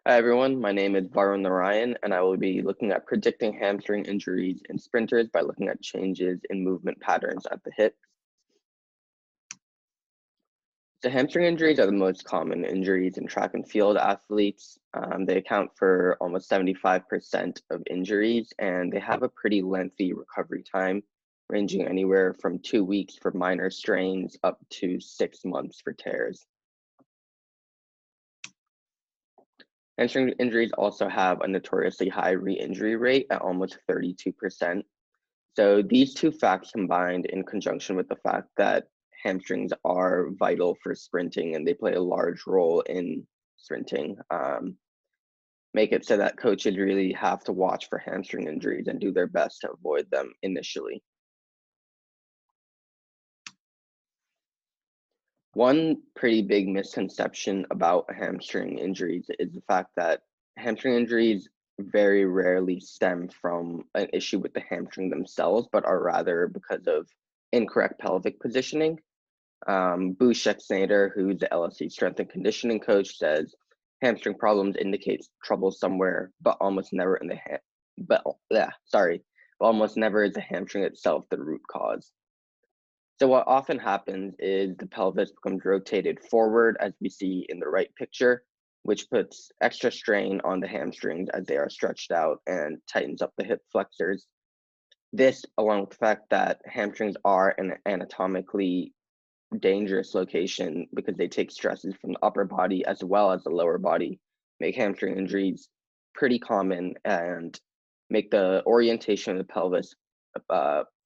Hi everyone, my name is Varun Narayan, and I will be looking at predicting hamstring injuries in sprinters by looking at changes in movement patterns at the hip. So hamstring injuries are the most common injuries in track and field athletes. They account for almost 75% of injuries, and they have a pretty lengthy recovery time, ranging anywhere from 2 weeks for minor strains up to 6 months for tears. Hamstring injuries also have a notoriously high re-injury rate at almost 32%. So these two facts combined in conjunction with the fact that hamstrings are vital for sprinting and they play a large role in sprinting, make it so that coaches really have to watch for hamstring injuries and do their best to avoid them initially. One pretty big misconception about hamstring injuries is the fact that hamstring injuries very rarely stem from an issue with the hamstring themselves, but are rather because of incorrect pelvic positioning. Boo Schexnayder, who's the LSC strength and conditioning coach, says hamstring problems indicates trouble somewhere, but almost never in the but almost never is the hamstring itself the root cause. So what often happens is the pelvis becomes rotated forward, as we see in the right picture, which puts extra strain on the hamstrings as they are stretched out and tightens up the hip flexors. This, along with the fact that hamstrings are an anatomically dangerous location because they take stresses from the upper body as well as the lower body, make hamstring injuries pretty common and make the orientation of the pelvis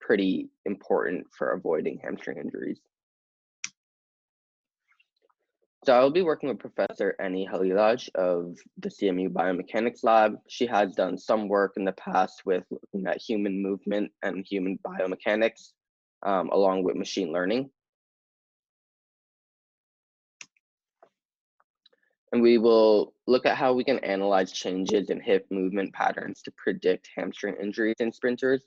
pretty important for avoiding hamstring injuries. So I'll be working with Professor Annie Halilaj of the CMU Biomechanics Lab. She has done some work in the past with looking at human movement and human biomechanics, along with machine learning. And we will look at how we can analyze changes in hip movement patterns to predict hamstring injuries in sprinters.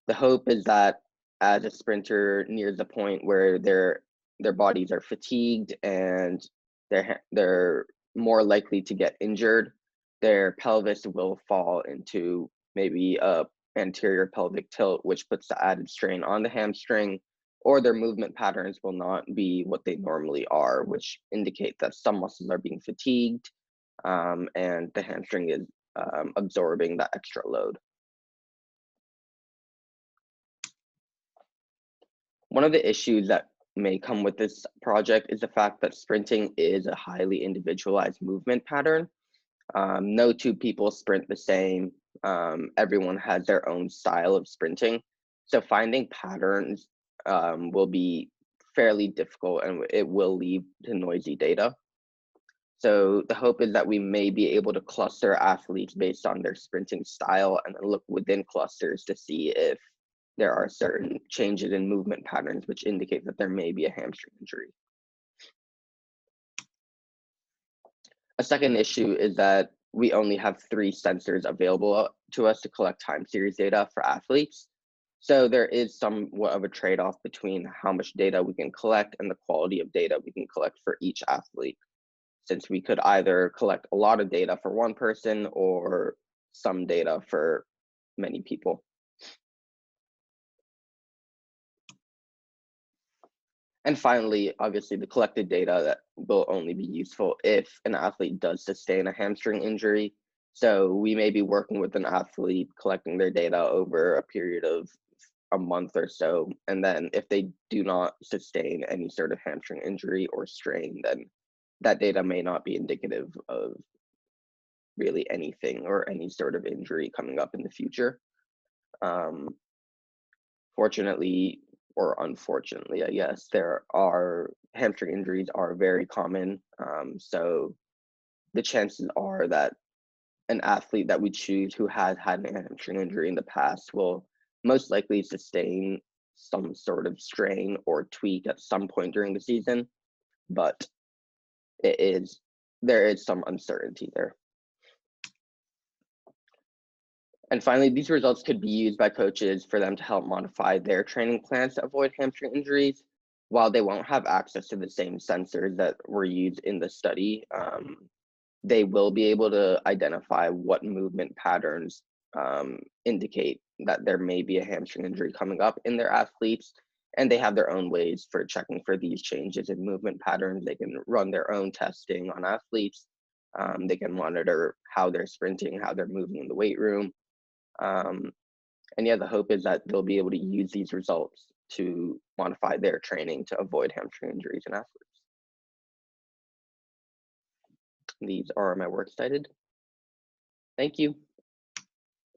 The hope is that as a sprinter nears the point where their bodies are fatigued and they're more likely to get injured, their pelvis will fall into maybe a anterior pelvic tilt, which puts the added strain on the hamstring, or their movement patterns will not be what they normally are, which indicate that some muscles are being fatigued and the hamstring is absorbing that extra load. One of the issues that may come with this project is the fact that sprinting is a highly individualized movement pattern. No two people sprint the same. Everyone has their own style of sprinting. So finding patterns will be fairly difficult and it will lead to noisy data. So the hope is that we may be able to cluster athletes based on their sprinting style and then look within clusters to see if there are certain changes in movement patterns which indicate that there may be a hamstring injury. A second issue is that we only have 3 sensors available to us to collect time series data for athletes. So there is somewhat of a trade-off between how much data we can collect and the quality of data we can collect for each athlete, since we could either collect a lot of data for one person or some data for many people. And finally, obviously, the collected data that will only be useful if an athlete does sustain a hamstring injury. So we may be working with an athlete, collecting their data over a period of a month or so. And then if they do not sustain any sort of hamstring injury or strain, then that data may not be indicative of really anything or any sort of injury coming up in the future. Um, Fortunately, or unfortunately, I guess, there are hamstring injuries are very common. So the chances are that an athlete that we choose who has had an hamstring injury in the past will most likely sustain some sort of strain or tweak at some point during the season, but it is there is some uncertainty there. And finally, these results could be used by coaches for them to help modify their training plans to avoid hamstring injuries. While they won't have access to the same sensors that were used in the study, they will be able to identify what movement patterns indicate that there may be a hamstring injury coming up in their athletes. And they have their own ways for checking for these changes in movement patterns. They can run their own testing on athletes. They can monitor how they're sprinting, how they're moving in the weight room. Um, and yeah, the hope is that they'll be able to use these results to modify their training to avoid hamstring injuries in athletes. These are my works cited. Thank you.